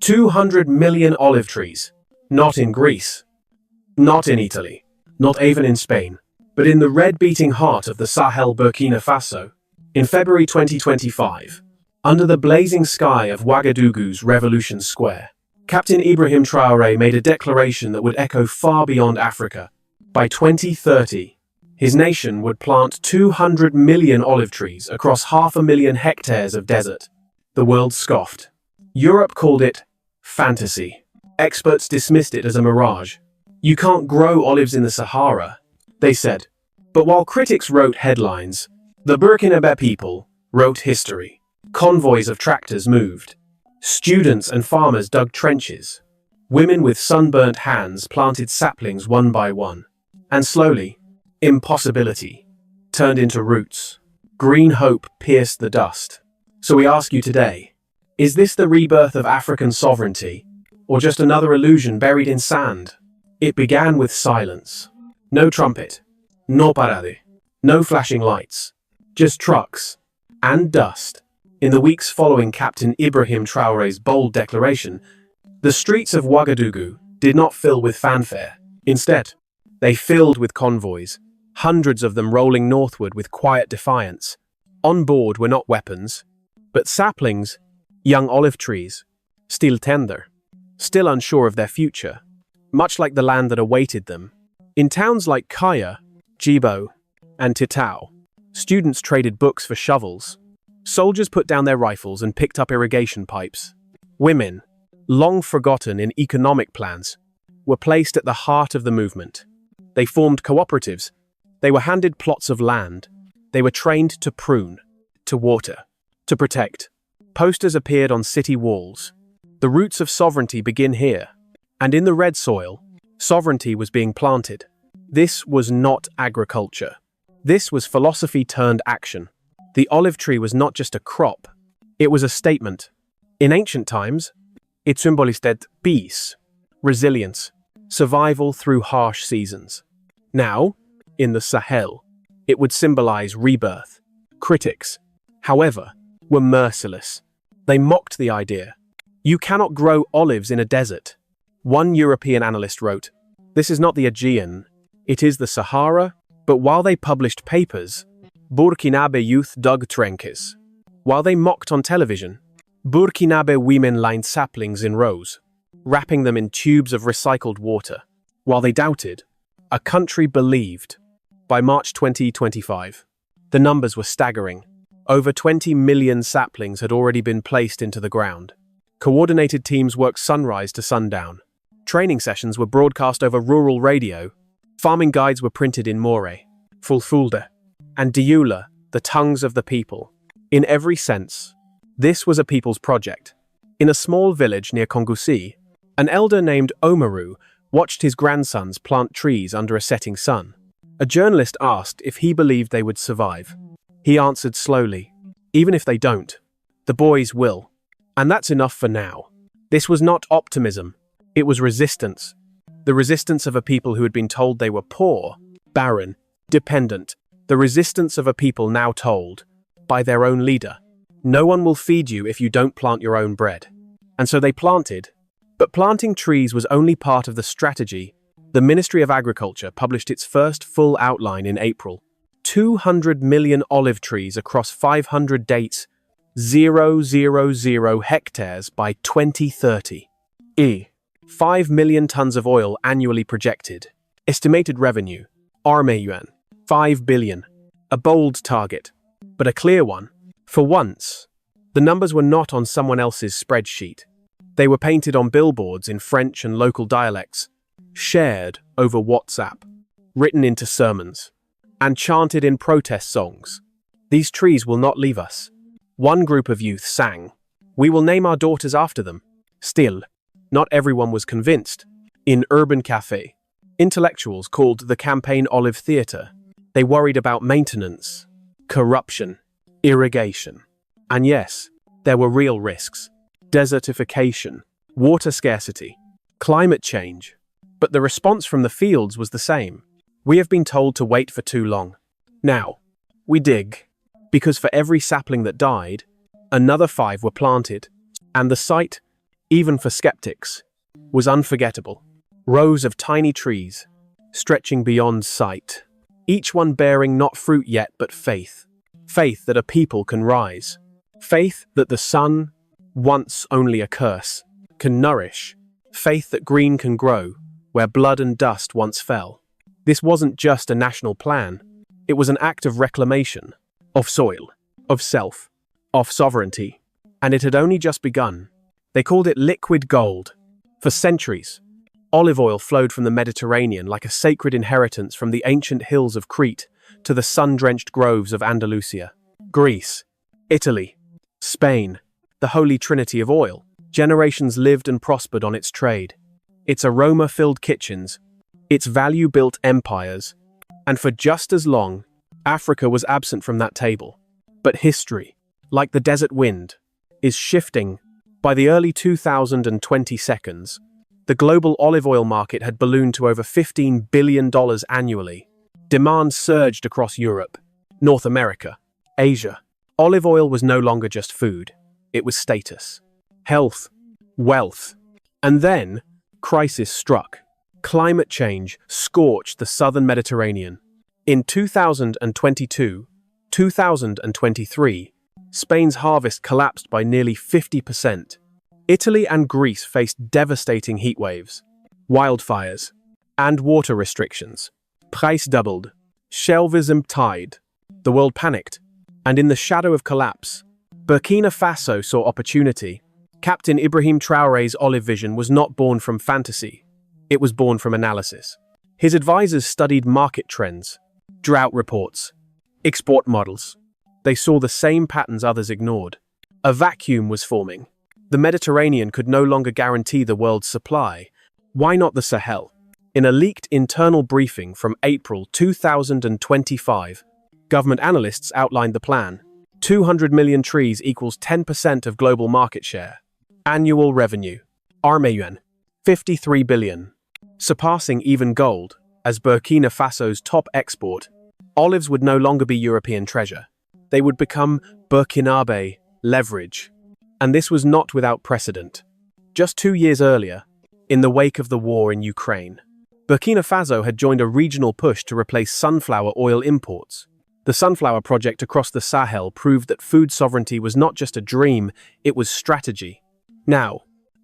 200 million olive trees. Not in Greece. Not in Italy. Not even in Spain. But in the red-beating heart of the Sahel, Burkina Faso. In February 2025, under the blazing sky of Ouagadougou's Revolution Square, Captain Ibrahim Traoré made a declaration that would echo far beyond Africa. By 2030, his nation would plant 200 million olive trees across 500,000 hectares of desert. The world scoffed. Europe called it fantasy. Experts dismissed it as a mirage. You can't grow olives in the Sahara, they said. But while critics wrote headlines, the Burkinabè people wrote history. Convoys of tractors moved. Students and farmers dug trenches. Women with sunburnt hands planted saplings one by one. And slowly, impossibility turned into roots. Green hope pierced the dust. So we ask you today, is this the rebirth of African sovereignty, or just another illusion buried in sand? It began with silence. No trumpet, no parade, no flashing lights, just trucks and dust. In the weeks following Captain Ibrahim Traoré's bold declaration, the streets of Ouagadougou did not fill with fanfare. Instead, they filled with convoys, hundreds of them rolling northward with quiet defiance. On board were not weapons, but saplings, young olive trees, still tender, still unsure of their future, much like the land that awaited them. In towns like Kaya, Djibo, and Titao, students traded books for shovels. Soldiers put down their rifles and picked up irrigation pipes. Women, long forgotten in economic plans, were placed at the heart of the movement. They formed cooperatives. They were handed plots of land. They were trained to prune, to water, to protect. Posters appeared on city walls. The roots of sovereignty begin here. And in the red soil, sovereignty was being planted. This was not agriculture. This was philosophy turned action. The olive tree was not just a crop. It was a statement. In ancient times, it symbolized peace, resilience, survival through harsh seasons. Now, in the Sahel, it would symbolize rebirth. Critics, however, were merciless. They mocked the idea. You cannot grow olives in a desert. One European analyst wrote, "This is not the Aegean, it is the Sahara." But while they published papers, Burkinabè youth dug trenches. While they mocked on television, Burkinabè women lined saplings in rows, wrapping them in tubes of recycled water. While they doubted, a country believed. By March 2025, the numbers were staggering. Over 20 million saplings had already been placed into the ground. Coordinated teams worked sunrise to sundown. Training sessions were broadcast over rural radio. Farming guides were printed in Moore, Fulfulde, and Dioula, the tongues of the people. In every sense, this was a people's project. In a small village near Kongoussi, an elder named Omaru watched his grandsons plant trees under a setting sun. A journalist asked if he believed they would survive. He answered slowly, "Even if they don't, the boys will." And that's enough for now. This was not optimism. It was resistance. The resistance of a people who had been told they were poor, barren, dependent. The resistance of a people now told, by their own leader, "No one will feed you if you don't plant your own bread." And so they planted. But planting trees was only part of the strategy. The Ministry of Agriculture published its first full outline in April. 200 million olive trees across 500 dates, 000 hectares by 2030. 5 million tons of oil annually projected. Estimated revenue, yuan, 5 billion. A bold target, but a clear one. For once, the numbers were not on someone else's spreadsheet. They were painted on billboards in French and local dialects, shared over WhatsApp, written into sermons, and chanted in protest songs. These trees will not leave us. One group of youth sang, "We will name our daughters after them." Still, not everyone was convinced. In urban cafe, intellectuals called the campaign Olive Theatre. They worried about maintenance, corruption, irrigation. And yes, there were real risks. Desertification, water scarcity, climate change. But the response from the fields was the same. "We have been told to wait for too long. Now, we dig." Because for every sapling that died, another 5 were planted. And the sight, even for skeptics, was unforgettable. Rows of tiny trees, stretching beyond sight, each one bearing not fruit yet but faith. Faith that a people can rise. Faith that the sun, once only a curse, can nourish. Faith that green can grow where blood and dust once fell. This wasn't just a national plan. It was an act of reclamation, of soil, of self, of sovereignty. And it had only just begun. They called it liquid gold. For centuries, olive oil flowed from the Mediterranean like a sacred inheritance from the ancient hills of Crete to the sun-drenched groves of Andalusia. Greece, Italy, Spain, the holy trinity of oil. Generations lived and prospered on its trade, its aroma-filled kitchens, its value-built empires. And for just as long, Africa was absent from that table. But history, like the desert wind, is shifting. By the early 2022, the global olive oil market had ballooned to over $15 billion annually. Demand surged across Europe, North America, Asia. Olive oil was no longer just food. It was status, health, wealth. And then, crisis struck. Climate change scorched the southern Mediterranean. In 2022-2023, Spain's harvest collapsed by nearly 50%. Italy and Greece faced devastating heat waves, wildfires, and water restrictions. Price doubled, shelves emptied. The world panicked, and in the shadow of collapse, Burkina Faso saw opportunity. Captain Ibrahim Traoré's olive vision was not born from fantasy. It was born from analysis. His advisors studied market trends, drought reports, export models. They saw the same patterns others ignored. A vacuum was forming. The Mediterranean could no longer guarantee the world's supply. Why not the Sahel? In a leaked internal briefing from April 2025, government analysts outlined the plan. 200 million trees equals 10% of global market share. Annual revenue, yuan, 53 billion. Surpassing even gold, as Burkina Faso's top export, olives would no longer be European treasure. They would become Burkinabè leverage. And this was not without precedent. Just 2 years earlier, in the wake of the war in Ukraine, Burkina Faso had joined a regional push to replace sunflower oil imports. The sunflower project across the Sahel proved that food sovereignty was not just a dream, it was strategy. Now,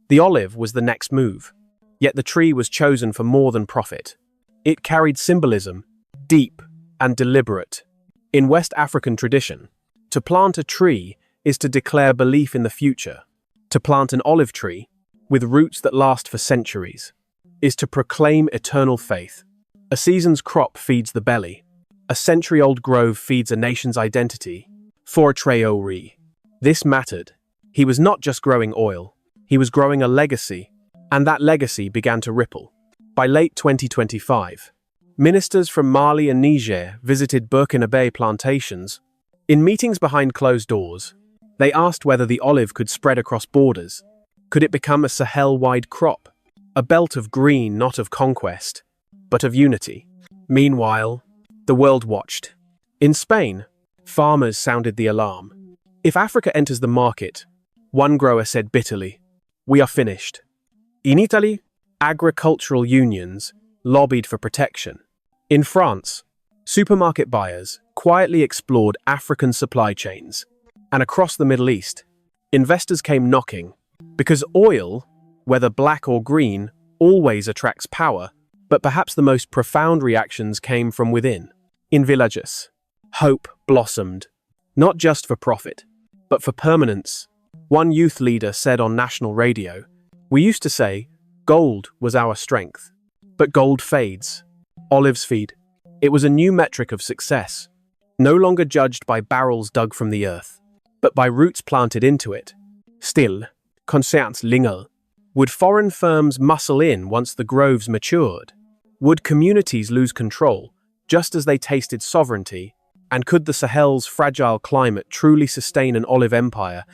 the olive was the next move. Yet the tree was chosen for more than profit. It carried symbolism, deep and deliberate. In West African tradition, to plant a tree is to declare belief in the future. To plant an olive tree, with roots that last for centuries, is to proclaim eternal faith. A season's crop feeds the belly. A century-old grove feeds a nation's identity. For Traoré, this mattered. He was not just growing oil, he was growing a legacy, and that legacy began to ripple. By late 2025, ministers from Mali and Niger visited Burkinabè plantations. In meetings behind closed doors, they asked whether the olive could spread across borders. Could it become a Sahel-wide crop? A belt of green, not of conquest, but of unity. Meanwhile, the world watched. In Spain, farmers sounded the alarm. If Africa enters the market, one grower said bitterly, "We are finished." In Italy, agricultural unions lobbied for protection. In France, supermarket buyers quietly explored African supply chains. And across the Middle East, investors came knocking, because oil, whether black or green, always attracts power. But perhaps the most profound reactions came from within. In villages, hope blossomed, not just for profit, but for permanence. One youth leader said on national radio, "We used to say gold was our strength, but gold fades, olives feed." It was a new metric of success, no longer judged by barrels dug from the earth, but by roots planted into it. Still, conscience lingered. Would foreign firms muscle in once the groves matured? Would communities lose control, just as they tasted sovereignty? And could the Sahel's fragile climate truly sustain an olive empire?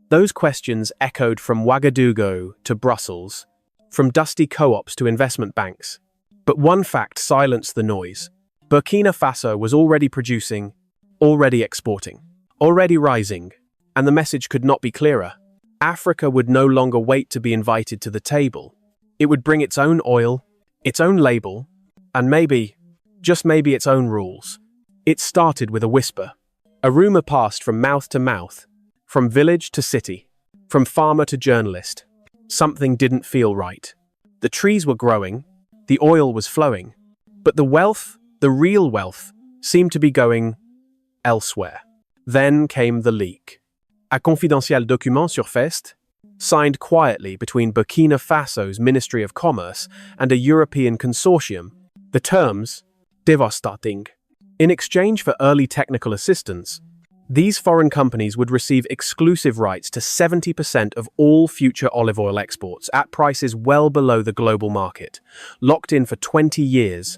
Those questions echoed from Ouagadougou to Brussels, from dusty co-ops to investment banks. But one fact silenced the noise. Burkina Faso was already producing, already exporting, already rising, and the message could not be clearer. Africa would no longer wait to be invited to the table. It would bring its own oil, its own label, and maybe, just maybe, its own rules. It started with a whisper. A rumor passed from mouth to mouth, from village to city, from farmer to journalist. Something didn't feel right. The trees were growing, the oil was flowing, but the wealth, the real wealth, seemed to be going elsewhere. Then came the leak. A confidentiel document surfaced, signed quietly between Burkina Faso's Ministry of Commerce and a European consortium. The terms, devastating. In exchange for early technical assistance, these foreign companies would receive exclusive rights to 70% of all future olive oil exports at prices well below the global market, locked in for 20 years.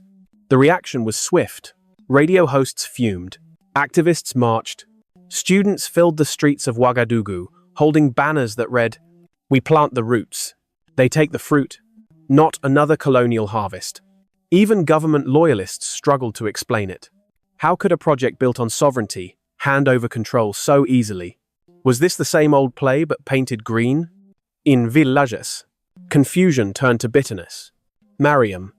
The reaction was swift. Radio hosts fumed. Activists marched. Students filled the streets of Ouagadougou, holding banners that read, "We plant the roots. They take the fruit. Not another colonial harvest." Even government loyalists struggled to explain it. How could a project built on sovereignty hand over control so easily? Was this the same old play but painted green? In Villages, confusion turned to bitterness. Mariam,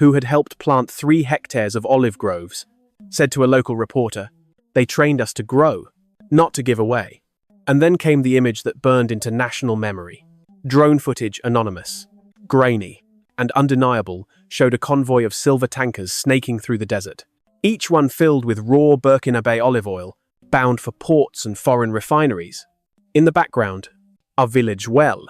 who had helped plant 3 hectares of olive groves, said to a local reporter, "They trained us to grow, not to give away." And then came the image that burned into national memory. Drone footage, anonymous, grainy, and undeniable, showed a convoy of silver tankers snaking through the desert, each one filled with raw Burkinabè olive oil, bound for ports and foreign refineries. In the background, a village well,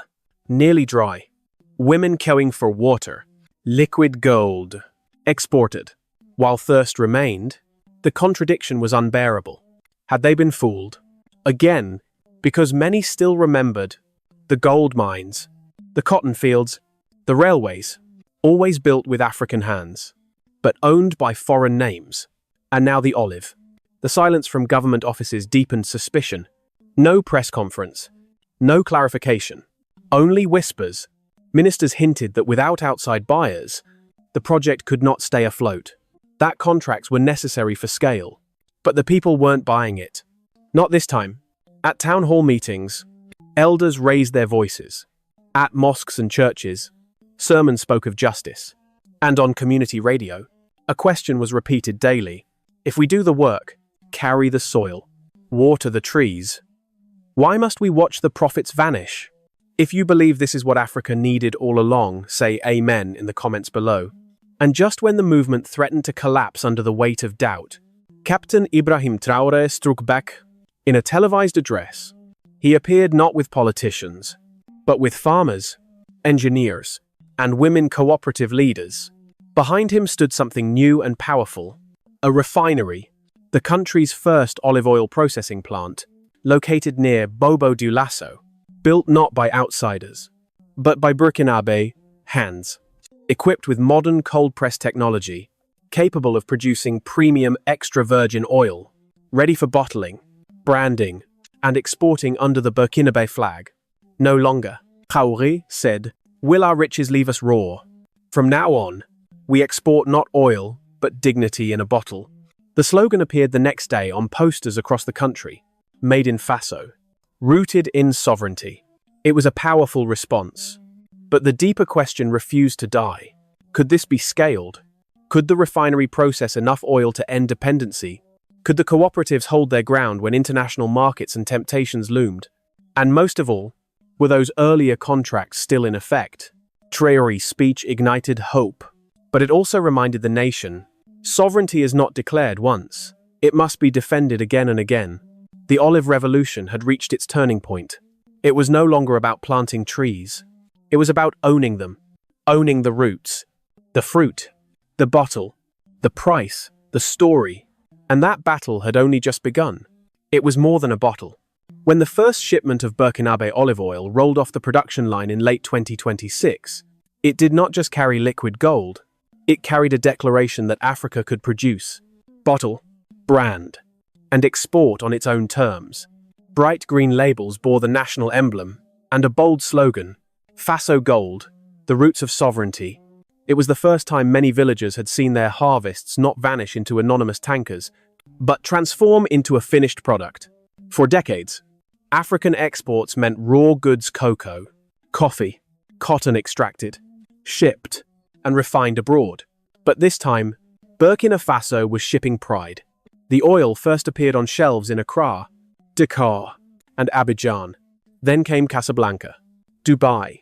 nearly dry, women queuing for water, liquid gold, exported. While thirst remained, the contradiction was unbearable. Had they been fooled? Again, because many still remembered the gold mines, the cotton fields, the railways, always built with African hands, but owned by foreign names. And now the olive. The silence from government offices deepened suspicion. No press conference, no clarification, only whispers. Ministers hinted that without outside buyers, the project could not stay afloat. That contracts were necessary for scale, but the people weren't buying it. Not this time. At town hall meetings, elders raised their voices. At mosques and churches, sermons spoke of justice. And on community radio, a question was repeated daily. If we do the work, carry the soil, water the trees, why must we watch the profits vanish? If you believe this is what Africa needed all along, say amen in the comments below. And just when the movement threatened to collapse under the weight of doubt, Captain Ibrahim Traoré struck back. In a televised address, he appeared not with politicians, but with farmers, engineers, and women cooperative leaders. Behind him stood something new and powerful, a refinery, the country's first olive oil processing plant, located near Bobo Dioulasso, built not by outsiders, but by Burkinabè hands, equipped with modern cold-press technology, capable of producing premium extra virgin oil, ready for bottling, branding, and exporting under the Burkinabè flag. No longer, Traoré said, will our riches leave us raw. From now on, we export not oil, but dignity in a bottle. The slogan appeared the next day on posters across the country, made in Faso, rooted in sovereignty. It was a powerful response. But the deeper question refused to die. Could this be scaled? Could the refinery process enough oil to end dependency? Could the cooperatives hold their ground when international markets and temptations loomed? And most of all, were those earlier contracts still in effect? Traoré's speech ignited hope, but it also reminded the nation, sovereignty is not declared once. It must be defended again and again. The olive revolution had reached its turning point. It was no longer about planting trees. It was about owning them, owning the roots, the fruit, the bottle, the price, the story. And that battle had only just begun. It was more than a bottle. When the first shipment of Burkinabè olive oil rolled off the production line in late 2026, it did not just carry liquid gold, it carried a declaration that Africa could produce, bottle, brand, and export on its own terms. Bright green labels bore the national emblem, and a bold slogan, Faso Gold, the roots of sovereignty. It was the first time many villagers had seen their harvests not vanish into anonymous tankers, but transform into a finished product. For decades, African exports meant raw goods cocoa, coffee, cotton extracted, shipped, and refined abroad. But this time, Burkina Faso was shipping pride. The oil first appeared on shelves in Accra, Dakar, and Abidjan. Then came Casablanca, Dubai,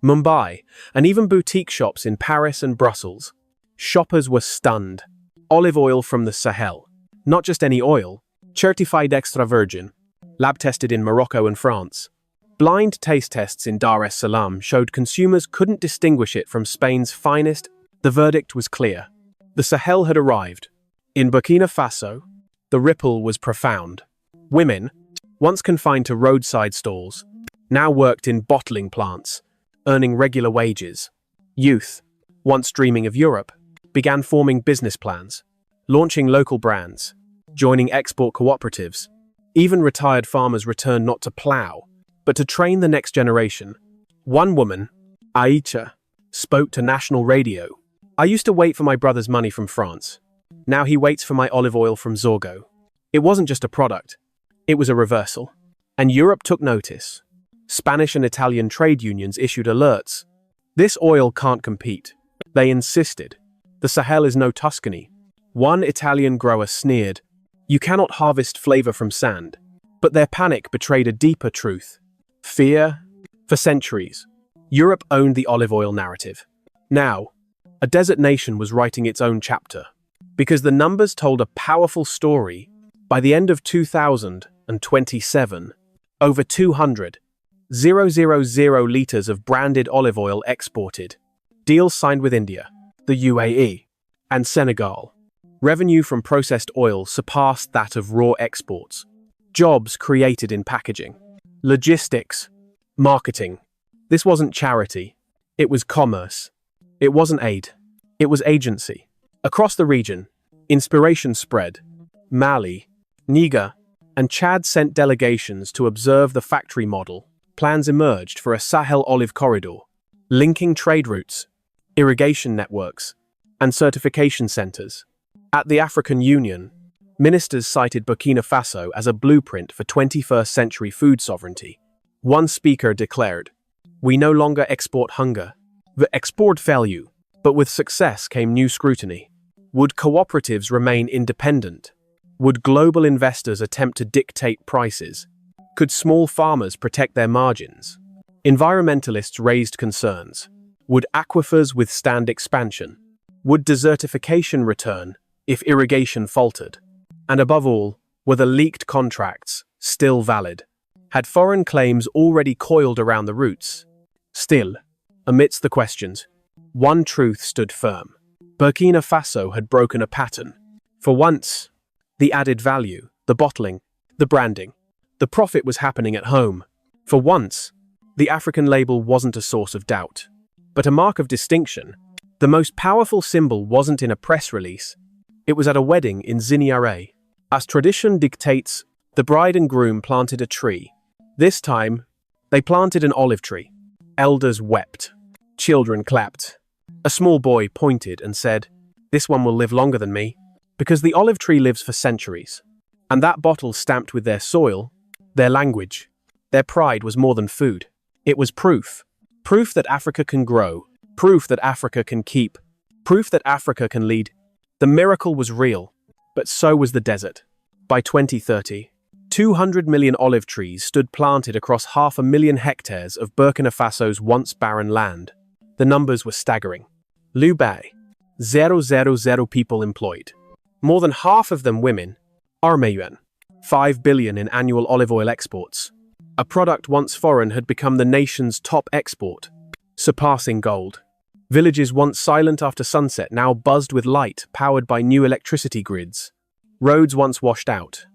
Mumbai, and even boutique shops in Paris and Brussels. Shoppers were stunned. Olive oil from the Sahel. Not just any oil, certified extra virgin, lab-tested in Morocco and France. Blind taste tests in Dar es Salaam showed consumers couldn't distinguish it from Spain's finest. The verdict was clear. The Sahel had arrived. In Burkina Faso, the ripple was profound. Women, once confined to roadside stalls, now worked in bottling plants, earning regular wages. Youth, once dreaming of Europe, began forming business plans, launching local brands, joining export cooperatives. Even retired farmers returned not to plow, but to train the next generation. One woman, Aïcha, spoke to national radio. "I used to wait for my brother's money from France. Now he waits for my olive oil from Zorgo." It wasn't just a product, it was a reversal. And Europe took notice. Spanish and Italian trade unions issued alerts. This oil can't compete. They insisted. The Sahel is no Tuscany. One Italian grower sneered, "You cannot harvest flavor from sand." But their panic betrayed a deeper truth. Fear. For centuries, Europe owned the olive oil narrative. Now, a desert nation was writing its own chapter. Because the numbers told a powerful story. By the end of 2027, over 200,000 liters of branded olive oil exported. Deals signed with India, the UAE, and Senegal. Revenue from processed oil surpassed that of raw exports. Jobs created in packaging, logistics, marketing. This wasn't charity. It was commerce. It wasn't aid. It was agency. Across the region, inspiration spread. Mali, Niger, and Chad sent delegations to observe the factory model. Plans emerged for a Sahel olive corridor, linking trade routes, irrigation networks, and certification centers. At the African Union, ministers cited Burkina Faso as a blueprint for 21st century food sovereignty. One speaker declared, "We no longer export hunger, we export value." But with success came new scrutiny. Would cooperatives remain independent? Would global investors attempt to dictate prices? Could small farmers protect their margins? Environmentalists raised concerns. Would aquifers withstand expansion? Would desertification return if irrigation faltered? And above all, were the leaked contracts still valid? Had foreign claims already coiled around the roots? Still, amidst the questions, one truth stood firm. Burkina Faso had broken a pattern. For once, the added value, the bottling, the branding, the profit was happening at home. For once, the African label wasn't a source of doubt, but a mark of distinction. The most powerful symbol wasn't in a press release. It was at a wedding in Ziniare. As tradition dictates, the bride and groom planted a tree. This time, they planted an olive tree. Elders wept. Children clapped. A small boy pointed and said, "This one will live longer than me," because the olive tree lives for centuries. And that bottle stamped with their soil, their language, their pride was more than food. It was proof. Proof that Africa can grow. Proof that Africa can keep. Proof that Africa can lead. The miracle was real, but so was the desert. By 2030, 200 million olive trees stood planted across 500,000 hectares of Burkina Faso's once barren land. The numbers were staggering. Lubay, 000 people employed. More than half of them women. Armeyuan, 5 billion in annual olive oil exports. A product once foreign had become the nation's top export, surpassing gold. Villages once silent after sunset now buzzed with light powered by new electricity grids. Roads once washed out.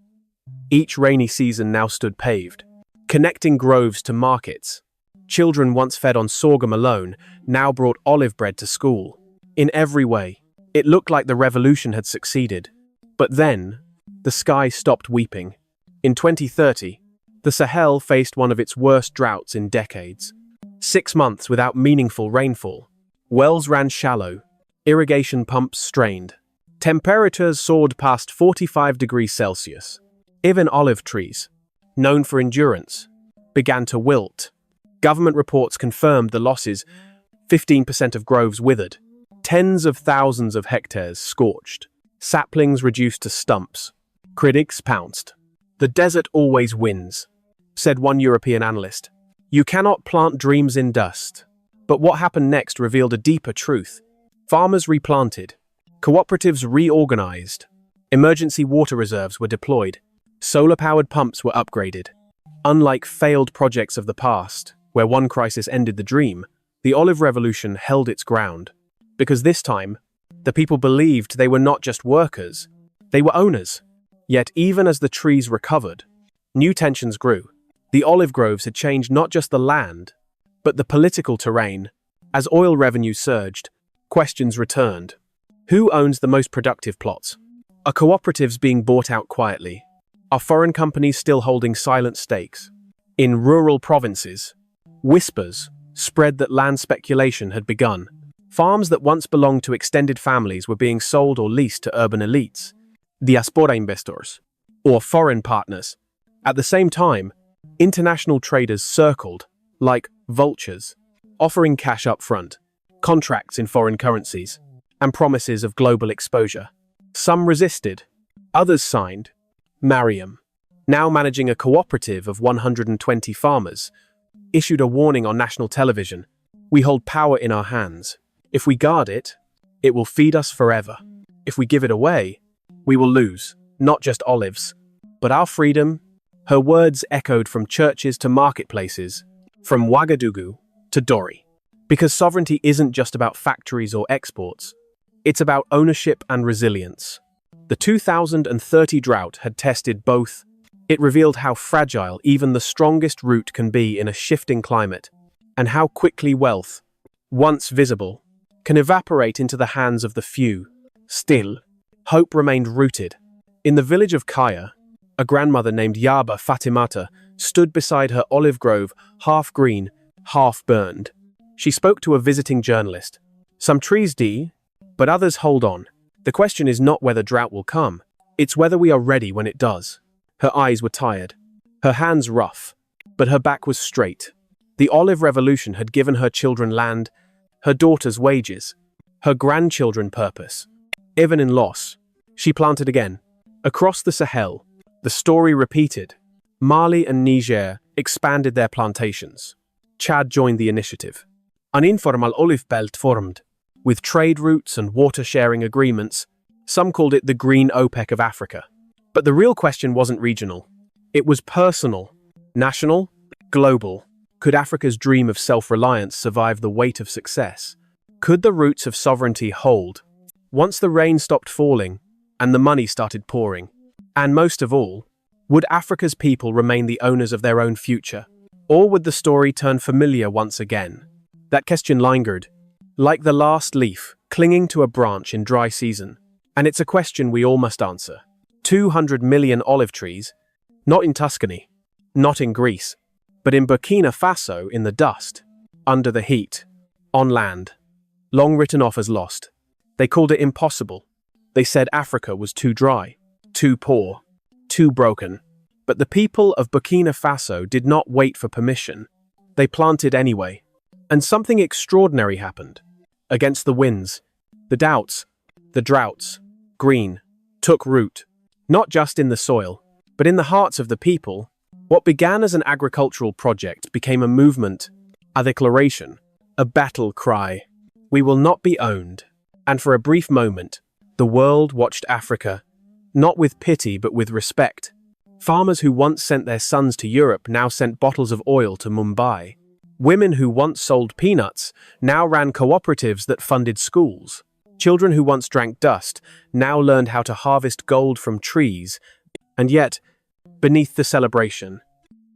Each rainy season now stood paved, connecting groves to markets. Children once fed on sorghum alone now brought olive bread to school. In every way, it looked like the revolution had succeeded. But then, the sky stopped weeping. In 2030, the Sahel faced one of its worst droughts in decades. 6 months without meaningful rainfall. Wells ran shallow. Irrigation pumps strained. Temperatures soared past 45 degrees Celsius. Even olive trees, known for endurance, began to wilt. Government reports confirmed the losses: 15% of groves withered, tens of thousands of hectares scorched, saplings reduced to stumps. Critics pounced. "The desert always wins," said one European analyst. "You cannot plant dreams in dust." But what happened next revealed a deeper truth. Farmers replanted, cooperatives reorganized, emergency water reserves were deployed, solar-powered pumps were upgraded. Unlike failed projects of the past, where one crisis ended the dream, the olive revolution held its ground. Because this time, the people believed they were not just workers, they were owners. Yet even as the trees recovered, new tensions grew. The olive groves had changed not just the land, but the political terrain. As oil revenues surged, questions returned. Who owns the most productive plots? Are cooperatives being bought out quietly? Are foreign companies still holding silent stakes? In rural provinces, whispers spread that land speculation had begun. Farms that once belonged to extended families were being sold or leased to urban elites, diaspora investors, or foreign partners. At the same time, international traders circled, like vultures, offering cash up front, contracts in foreign currencies, and promises of global exposure. Some resisted, others signed. Mariam, now managing a cooperative of 120 farmers, issued a warning on national television: "We hold power in our hands. If we guard it, it will feed us forever. If we give it away, we will lose, not just olives, but our freedom." Her words echoed from churches to marketplaces, from Ouagadougou to Dori. Because sovereignty isn't just about factories or exports, it's about ownership and resilience. The 2030 drought had tested both. It revealed how fragile even the strongest root can be in a shifting climate, and how quickly wealth, once visible, can evaporate into the hands of the few. Still, hope remained rooted. In the village of Kaya, a grandmother named Yaba Fatimata stood beside her olive grove, half green, half burned. She spoke to a visiting journalist. "Some trees die, but others hold on. The question is not whether drought will come, it's whether we are ready when it does." Her eyes were tired, her hands rough, but her back was straight. The olive revolution had given her children land, her daughters wages, her grandchildren purpose. Even in loss, she planted again. Across the Sahel, the story repeated. Mali and Niger expanded their plantations. Chad joined the initiative. An informal olive belt formed, with trade routes and water-sharing agreements. Some called it the Green OPEC of Africa. But the real question wasn't regional. It was personal, national, global. Could Africa's dream of self-reliance survive the weight of success? Could the roots of sovereignty hold once the rain stopped falling and the money started pouring? And most of all, would Africa's people remain the owners of their own future? Or would the story turn familiar once again? That question lingered, like the last leaf clinging to a branch in dry season. And it's a question we all must answer. 200 million olive trees, not in Tuscany, not in Greece, but in Burkina Faso in the dust, under the heat, on land, long written off as lost. They called it impossible. They said Africa was too dry, too poor, too broken. But the people of Burkina Faso did not wait for permission. They planted anyway. And something extraordinary happened. Against the winds, the doubts, the droughts, green took root, not just in the soil, but in the hearts of the people. What began as an agricultural project became a movement, a declaration, a battle cry. We will not be owned. And for a brief moment, the world watched Africa, not with pity but with respect. Farmers who once sent their sons to Europe now sent bottles of oil to Mumbai. Women who once sold peanuts now ran cooperatives that funded schools. Children who once drank dust now learned how to harvest gold from trees. And yet, beneath the celebration,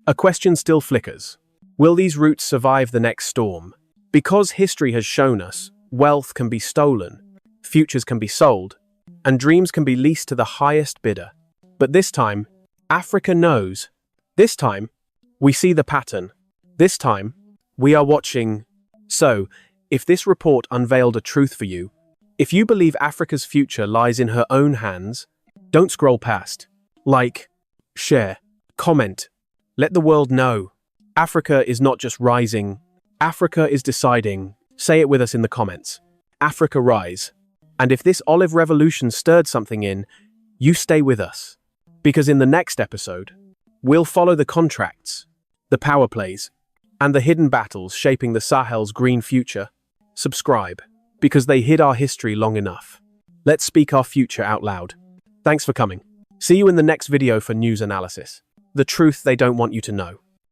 a question still flickers. Will these roots survive the next storm? Because history has shown us, wealth can be stolen, futures can be sold, and dreams can be leased to the highest bidder. But this time, Africa knows. This time, we see the pattern. This time, we are watching. So, if this report unveiled a truth for you, if you believe Africa's future lies in her own hands, don't scroll past. Like, share, comment, Let the world know. Africa is not just rising. Africa is deciding. Say it with us in the comments. Africa rise. And if this olive revolution stirred something in, you stay with us. Because in the next episode, we'll follow the contracts, the power plays, and the hidden battles shaping the Sahel's green future. Subscribe, because they hid our history long enough. Let's speak our future out loud. Thanks for coming. See you in the next video for news analysis. The truth they don't want you to know.